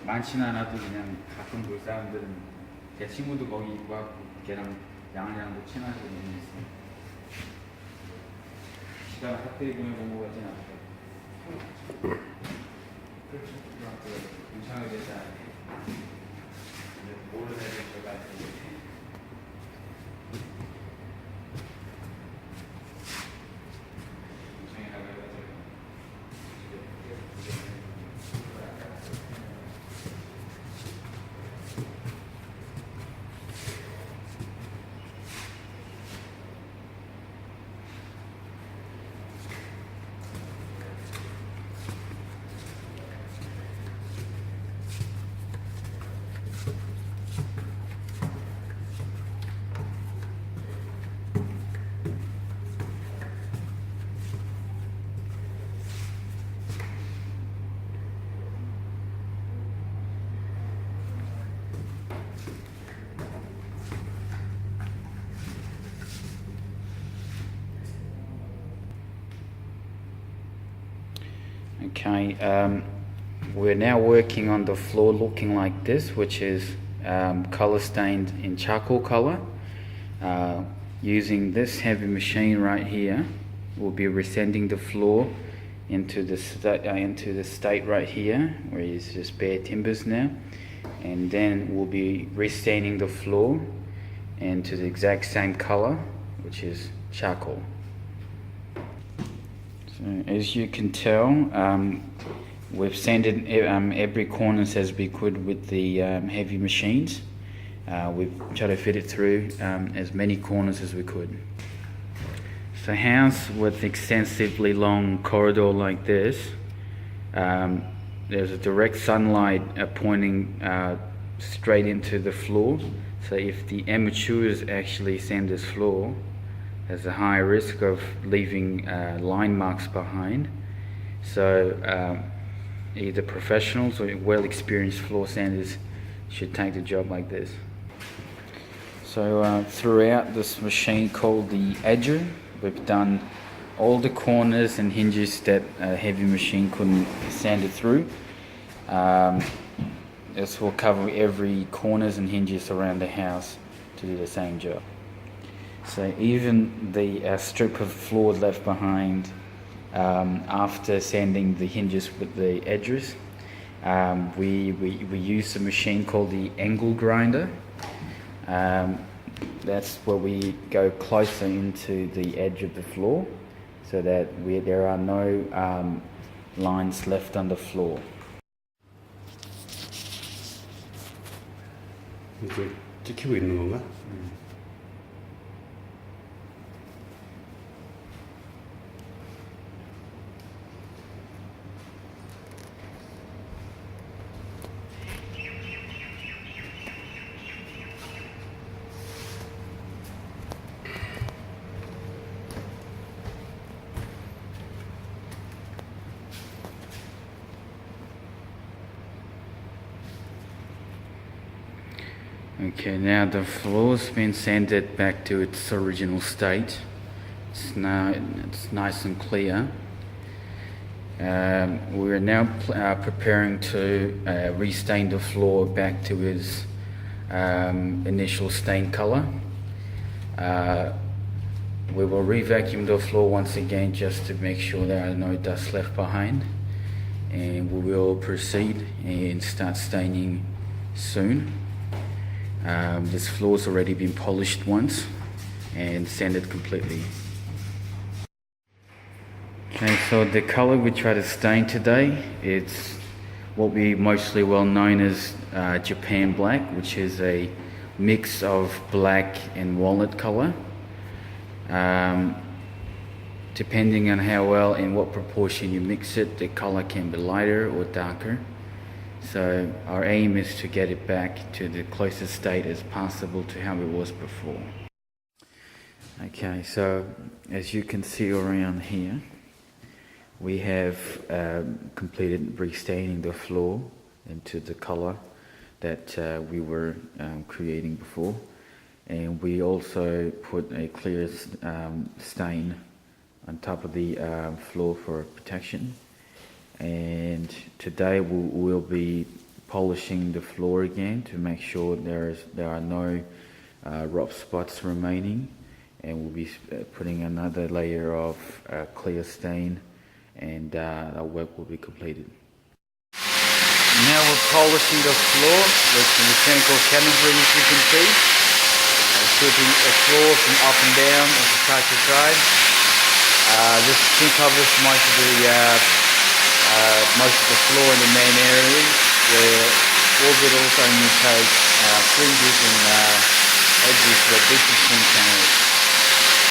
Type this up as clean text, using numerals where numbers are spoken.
많지는 않아도 그냥 가끔 볼 사람들은 제 친구도 거기 있고 하고 걔랑 양이랑도 친하게 있어요. 시간을 학교에 보내본 거 같진 않고 그렇죠. 괜찮게 되지 않아요. 모르는 애들 제가 Okay, we're now working on the floor looking like this, which is color stained in charcoal color. Using this heavy machine right here, we'll be resending the floor into the state right here, where it's just bare timbers now, and then we'll be restaining the floor into the exact same color, which is charcoal. So as you can tell, we've sanded every corners as we could with the heavy machines. We've tried to fit it through as many corners as we could. So a house with extensively long corridor like this, there's a direct sunlight pointing straight into the floor. So if the amateurs actually sand this floor, there's a high risk of leaving line marks behind. So either professionals or well-experienced floor sanders should take the job like this. So throughout this machine called the edger, we've done all the corners and hinges that a heavy machine couldn't sand it through. This will cover every corners and hinges around the house to do the same job. So even the strip of floor left behind after sanding the hinges with the edges, we use a machine called the angle grinder. That's where we go closer into the edge of the floor so that there are no lines left on the floor. 이제 찍히고 있는 건가? Okay, now the floor's been sanded back to its original state. It's nice and clear. We're now preparing to restain the floor back to its initial stain color. We will re-vacuum the floor once again just to make sure there are no dust left behind, and we will proceed and start staining soon. This floor's already been polished once and sanded completely. Okay, so the color we try to stain today, it's what we mostly well known as Japan black, which is a mix of black and walnut color. Depending on how well and what proportion you mix it, the color can be lighter or darker. So our aim is to get it back to the closest state as possible to how it was before. Okay, so as you can see around here, we have completed restaining the floor into the color that we were creating before, and we also put a clear stain on top of the floor for protection. And today we'll be polishing the floor again to make sure there are no rough spots remaining, and we'll be putting another layer of clear stain, and our work will be completed. Now we're polishing the floor with the mechanical calibrating, as you can see. Sweeping the floor from up and down and from side to side. This skin covers most of the floor in the main areas, where orbitals only take fringes and edges where big skin channels.